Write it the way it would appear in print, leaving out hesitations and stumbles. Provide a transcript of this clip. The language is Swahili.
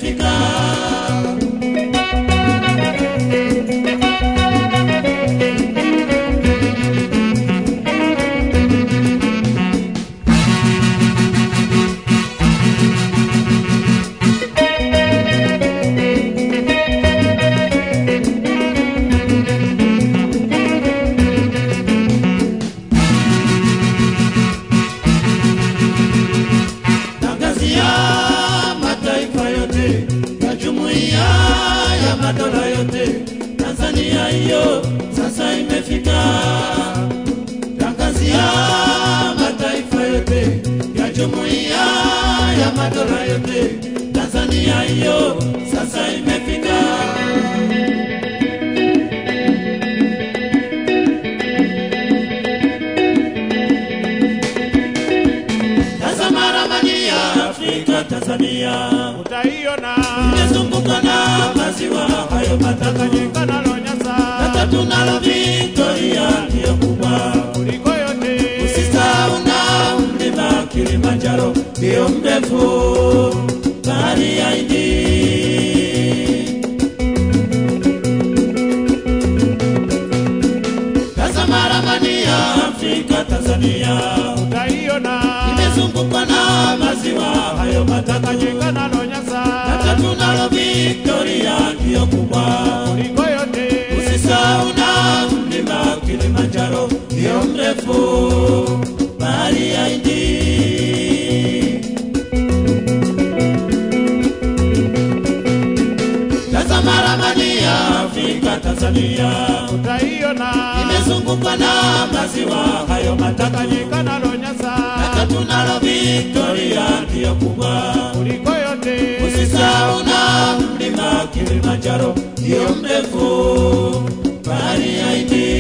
imefika. Madola yote Tanzania hiyo sasa imefika. Tangazia mataifa yote ya jumuiya ya madola yote Tanzania hiyo sasa imefika. Tazama ramani ya Afrika, Tanzania utaiona imezunguka na maziwa hayo Tanganyika na Nyasa, na tunalo Victoria ndiyo kubwa kuliko yote. Usisahau na mlima Kilimanjaro ndiyo mrefu, bahari ya Hindi. Tazama ramani ya Afrika, Tanzania utaiona imezungukwa na maziwa hayo Tanganyika na Nyasa, na tunalo Victoria ndiyo kubwa kuliko yote. Usisahau na mlima Kilimanjaro ndiyo mrefu, bahari ya Hindi. Tazama ramani ya Afrika, Tanzania utaiona imezungukwa na maziwa hayo Tanganyika na Nyasa, na tunalo Victoria ndiyo kubwa kuliko yote. Usisahau na mlima Kilimanjaro ndiyo mrefu, bahari ya Hindi.